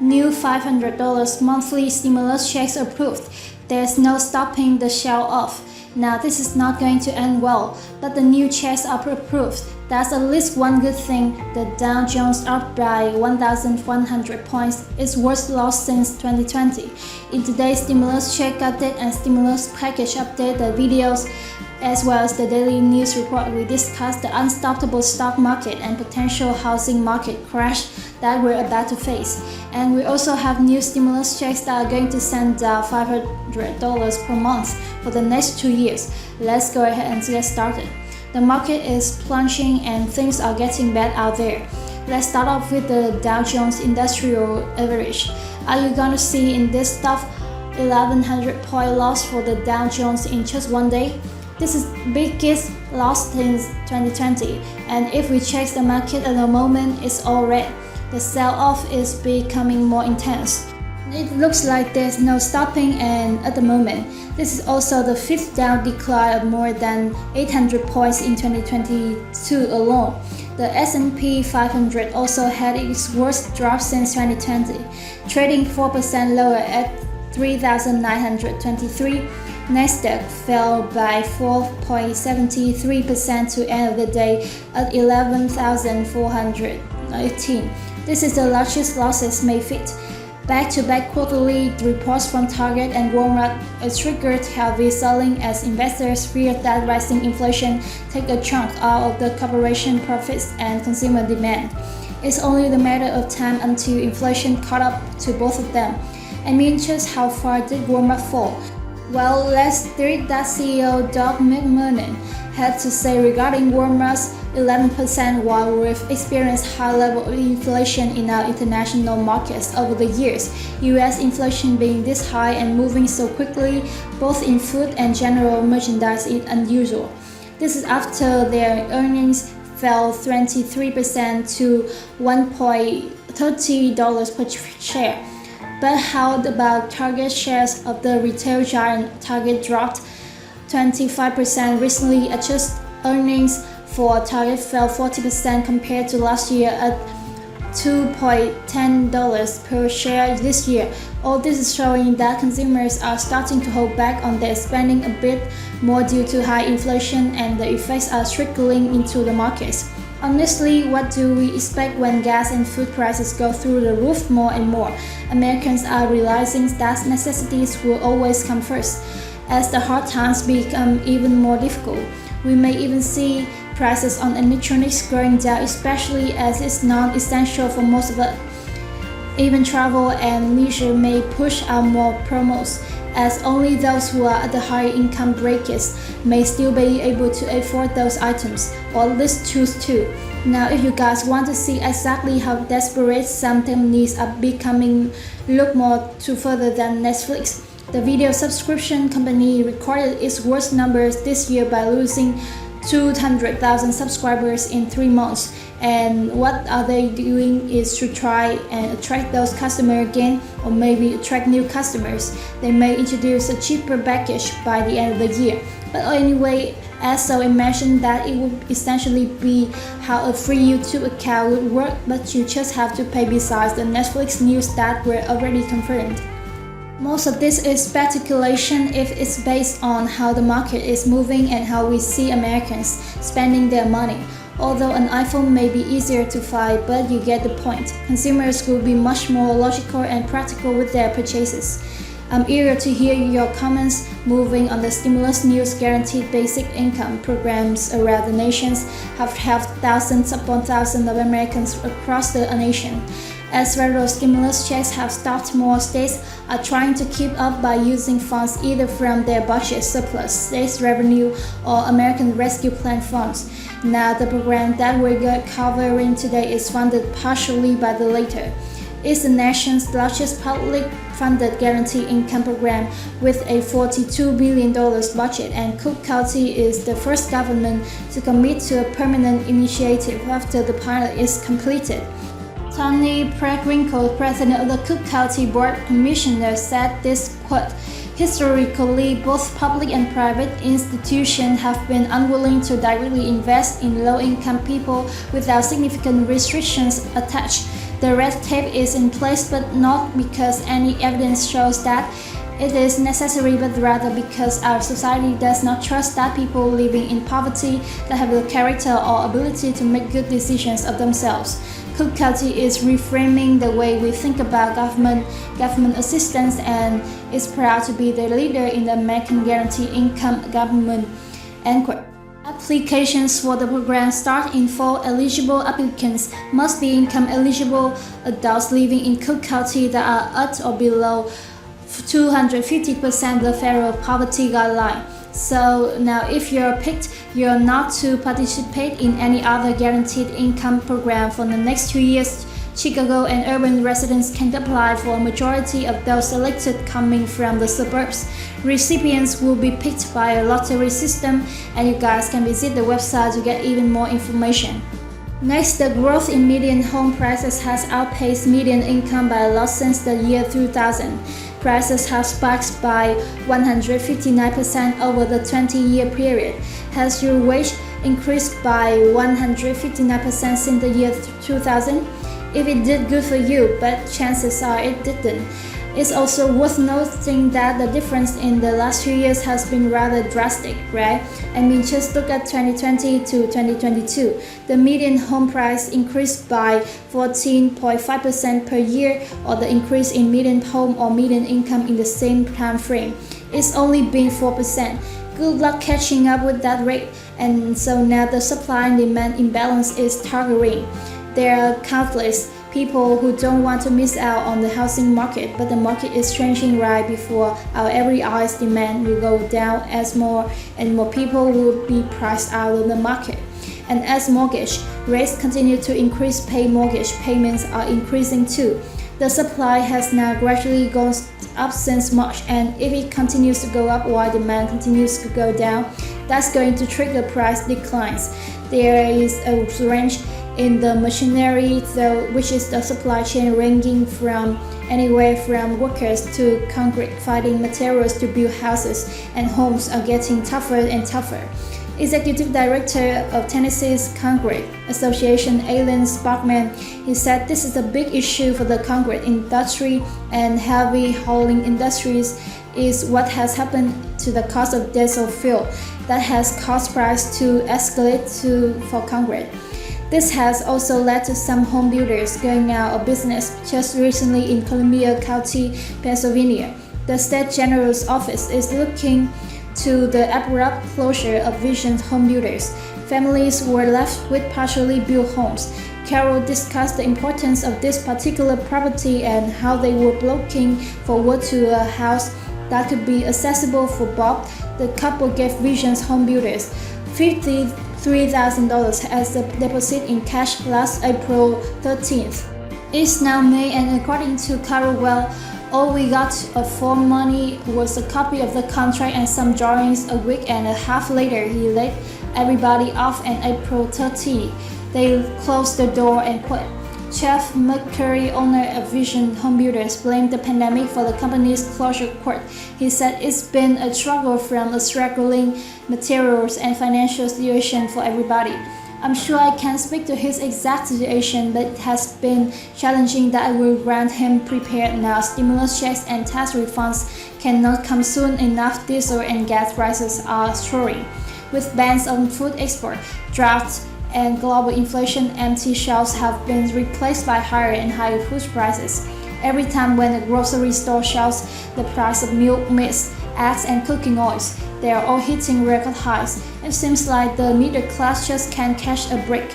New $500 monthly stimulus checks approved. There's no stopping the show-off. Now this is not going to end well, but the new checks are approved. That's at least one good thing. The Dow Jones up by 1,100 points, its worst loss since 2020. In today's stimulus check update and stimulus package update, the videos as well as the daily news report, we discuss the unstoppable stock market and potential housing market crash that we're about to face. And we also have new stimulus checks that are going to send out $500 per month for the next 2 years. Let's go ahead and get started. The market is plunging and things are getting bad out there. Let's start off with the Dow Jones Industrial Average. Are you gonna see in this stuff 1,100 point loss for the Dow Jones in just one day? This is biggest loss since 2020, and if we check the market at the moment, it's all red. The sell-off is becoming more intense. It looks like there's no stopping, and at the moment, this is also the fifth down decline of more than 800 points in 2022 alone. The S&P 500 also had its worst drop since 2020, trading 4% lower at 3,923. Nasdaq fell by 4.73% to end of the day at 11,418. This is the largest losses May fit. Back-to-back quarterly reports from Target and Walmart triggered heavy selling as investors feared that rising inflation take a chunk out of the corporation profits and consumer demand. It's only a matter of time until inflation caught up to both of them. I mean, just how far did Walmart fall? Well, let's read that CEO Doug McMillon had to say regarding Walmart's 11% while we've experienced high level of inflation in our international markets over the years. US inflation being this high and moving so quickly, both in food and general merchandise, is unusual. This is after their earnings fell 23% to $1.30 per share. But how about Target shares of the retail giant? Target dropped 25% recently. Adjusted earnings for Target fell 40% compared to last year at $2.10 per share this year. All this is showing that consumers are starting to hold back on their spending a bit more due to high inflation, and the effects are trickling into the markets. Honestly, what do we expect when gas and food prices go through the roof more and more? Americans are realizing that necessities will always come first. As the hard times become even more difficult, we may even see prices on electronics going down, especially as it's non-essential for most of us. Even travel and leisure may push out more promos, as only those who are at the higher income brackets may still be able to afford those items, or at least choose to. Now, if you guys want to see exactly how desperate some companies are becoming, look more to further than Netflix. The video subscription company recorded its worst numbers this year by losing 200,000 subscribers in 3 months. And what are they doing is to try and attract those customers again, or maybe attract new customers. They may introduce a cheaper package by the end of the year. But anyway, as so imagine that it would essentially be how a free YouTube account would work, but you just have to pay besides the Netflix news that were already confirmed. Most of this is speculation if it's based on how the market is moving and how we see Americans spending their money. Although an iPhone may be easier to find, but you get the point. Consumers will be much more logical and practical with their purchases. I'm eager to hear your comments. Moving on, the stimulus news, guaranteed basic income programs around the nations have helped thousands upon thousands of Americans across the nation. As federal stimulus checks have stopped, more states are trying to keep up by using funds either from their budget surplus, state revenue, or American Rescue Plan funds. Now, the program that we're covering today is funded partially by the latter. It's the nation's largest public-funded guaranteed income program with a $42 billion budget, and Cook County is the first government to commit to a permanent initiative after the pilot is completed. Tony Preckwinkle, president of the Cook County Board of Commissioners, said this, quote, "Historically, both public and private institutions have been unwilling to directly invest in low-income people without significant restrictions attached. The red tape is in place, but not because any evidence shows that it is necessary, but rather because our society does not trust that people living in poverty that have the character or ability to make good decisions of themselves. Cook County is reframing the way we think about government assistance, and is proud to be the leader in the American Guaranteed Income government. End quote. Applications for the program start in fall. Eligible applicants must be income eligible adults living in Cook County that are at or below 250% the federal poverty guideline. So now if you're picked, you're not to participate in any other guaranteed income program for the next 2 years. Chicago and urban residents can apply for a majority of those selected coming from the suburbs. Recipients will be picked by a lottery system, and you guys can visit the website to get even more information. Next, the growth in median home prices has outpaced median income by a lot since the year 2000. Prices have spiked by 159% over the 20-year period. Has your wage increased by 159% since the year 2000? If it did, good for you, but chances are it didn't. It's also worth noting that the difference in the last 2 years has been rather drastic, right? I mean, just look at 2020 to 2022. The median home price increased by 14.5% per year, or the increase in median home or median income in the same time frame. It's only been 4%. Good luck catching up with that rate. And so now the supply and demand imbalance is staggering. There are countless people who don't want to miss out on the housing market, but the market is changing right before our every eyes. Demand will go down as more and more people will be priced out of the market. And as mortgage rates continue to increase, mortgage payments are increasing too. The supply has now gradually gone up since March, and if it continues to go up while demand continues to go down, that's going to trigger price declines. There is a range in the machinery, though, which is the supply chain ranging from anywhere from workers to concrete fighting materials to build houses and homes are getting tougher and tougher. Executive Director of Tennessee's Concrete Association, Alan Sparkman, he said this is a big issue for the concrete industry and heavy hauling industries is what has happened to the cost of diesel fuel that has caused price to escalate for concrete. This has also led to some home builders going out of business. Just recently in Columbia County, Pennsylvania, the State General's Office is looking to the abrupt closure of Vision Home Builders. Families were left with partially built homes. Carol discussed the importance of this particular property and how they were looking forward to a house that could be accessible for Bob. The couple gave Vision's Home Builders $53,000 as a deposit in cash last April 13th. It's now May, and according to Carol, all we got for money was a copy of the contract and some drawings. A week and a half later, he let everybody off, and April 30, they closed the door and quit. Jeff McCurry, owner of Vision Home Builders, blamed the pandemic for the company's closure. Quote, he said it's been a struggle from a struggling materials and financial situation for everybody. I'm sure I can't speak to his exact situation, but it has been challenging that I will grant him prepared now. Stimulus checks and tax refunds cannot come soon enough. Diesel and gas prices are soaring. With bans on food export, droughts, and global inflation, empty shelves have been replaced by higher and higher food prices. Every time when a grocery store shows the price of milk, meat, eggs, and cooking oils, they are all hitting record highs. It seems like the middle class just can't catch a break.